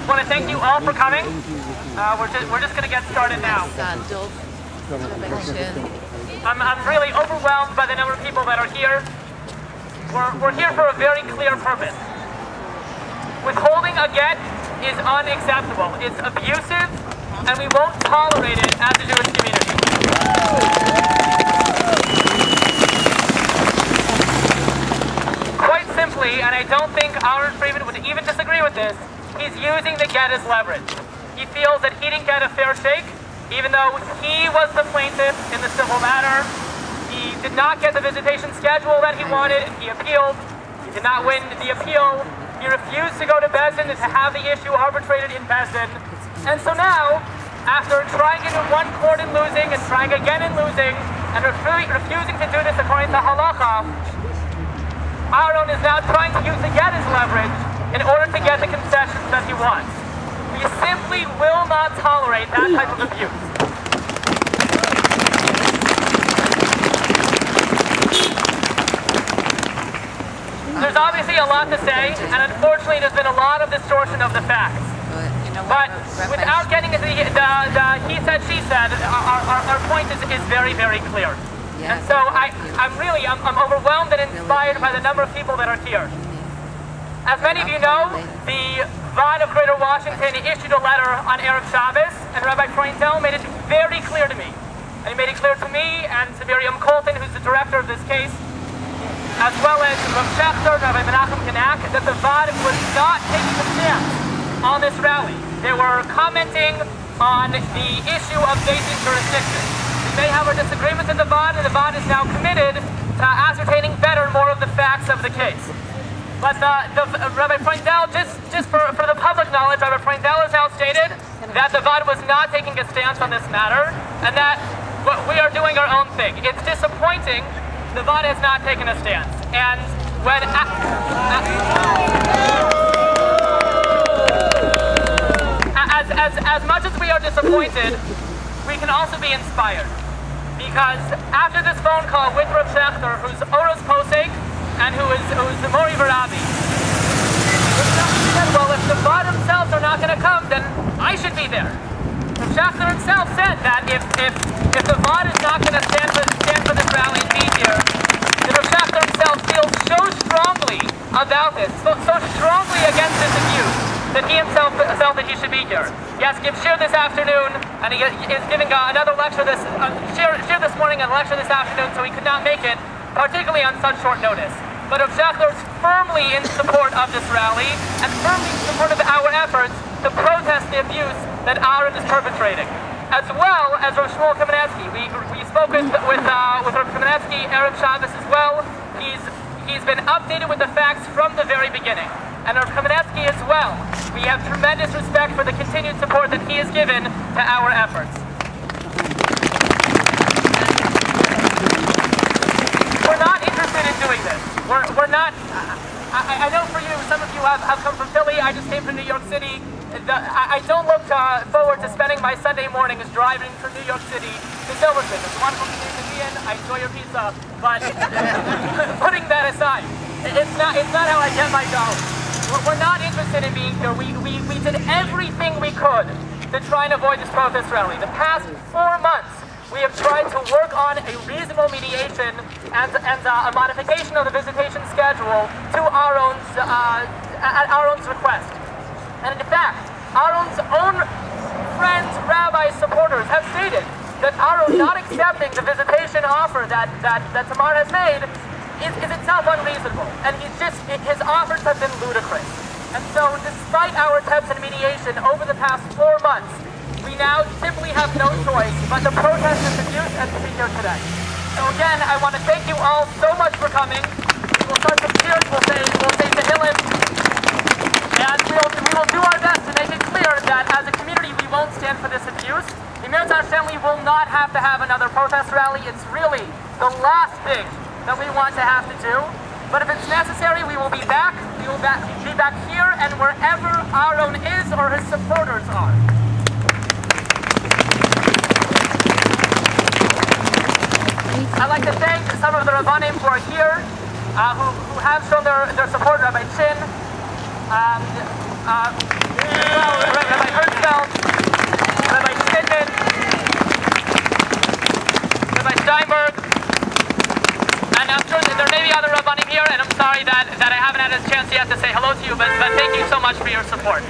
I want to thank you all for coming. We're just going to get started now. I'm really overwhelmed by the number of people that are here. We're here for a very clear purpose. Withholding a get is unacceptable. It's abusive, and we won't tolerate it as a Jewish community. Quite simply, and I don't think Aharon Friedman would even disagree with this, he's using the get as leverage. He feels that he didn't get a fair shake, even though he was the plaintiff in the civil matter. He did not get the visitation schedule that he wanted, and he appealed. He did not win the appeal. He refused to go to Bezdin and to have the issue arbitrated in Bezdin. And so now, after trying it in one court and losing, and trying again and losing, and refusing to do this according to halacha, Aharon is now trying to use the get as leverage in order to get the concessions that he wants. We simply will not tolerate that type of abuse. There's obviously a lot to say, and unfortunately there's been a lot of distortion of the facts. But without getting into the he said, she said, our point is very, very clear. And so I'm overwhelmed and inspired by the number of people that are here. As many of you know, the Vod of Greater Washington issued a letter on Erev Shabbos, and Rabbi Freundel made it very clear to me. And he made it clear to me and to Miriam Colton, who's the director of this case, as well as Rav Schechter, Rabbi Menachem Kanak, that the Vod was not taking a stance on this rally. They were commenting on the issue of Bezdin jurisdiction. We may have our disagreements in the Vod, and the Vod is now committed to ascertaining better more of the facts of the case. But Rabbi Freundel, just for the public knowledge, Rabbi Freundel has now stated that the Vod was not taking a stance on this matter, and that we are doing our own thing. It's disappointing. The Vod has not taken a stance, and when as much as we are disappointed, we can also be inspired, because after this phone call with Rav Schechter, who's Oros Posek, and who is the Mori Rabbi, said, well, if the Vod themselves are not going to come, then I should be there. Rav Schechter himself said that if the Vod is not going to stand for this rally and be here, then Rav Schechter himself feels so strongly about this, so strongly against this abuse, that he himself felt that he should be here. Yes, give shir this afternoon, and he is giving another lecture shir this morning and a lecture this afternoon, so he could not make it, particularly on such short notice. But Rav Schechter is firmly in support of this rally, and firmly in support of our efforts to protest the abuse that Aharon is perpetrating. As well as Rav Shmuel Kamenetsky. We spoke with Rav Kamenetsky, Erev Shabbos as well. He's been updated with the facts from the very beginning. And Rav Kamenetsky as well. We have tremendous respect for the continued support that he has given to our efforts. We're not interested in doing this. We're not. I know for you, some of you have come from Philly. I just came from New York City. I don't look forward to spending my Sunday mornings driving from New York City to Silverton. It's a wonderful community to be in. I enjoy your pizza, but putting that aside, it's not how I get my dollars. We're not interested in being here. We did everything we could to try and avoid this protest rally. The past 4 months, we have tried to work on a reasonable mediation and a modification of the visitation schedule to at Aharon's request. And in fact, Aharon's own friends, rabbis, supporters have stated that Aharon not accepting the visitation offer that Tamar has made is itself unreasonable. And his offers have been ludicrous. And so despite our attempts at mediation over the past 4 months, we now simply have no choice but to protest this abuse and to be here today. So again, I want to thank you all so much for coming. We'll start some cheers, we'll say Tehillim, and we will do our best to make it clear that as a community we won't stand for this abuse. The Mirza family will not have to have another protest rally. It's really the last thing that we want to have to do. But if it's necessary, we will be back. We will be back here and wherever Aharon is or his supporters are. I'd like to thank some of the Rabbanim who are here, who have shown their support, Rabbi Chin, well, Steinberg. And I'm sure that there may be other Rabbanim here, and I'm sorry that I haven't had a chance yet to say hello to you, but thank you so much for your support.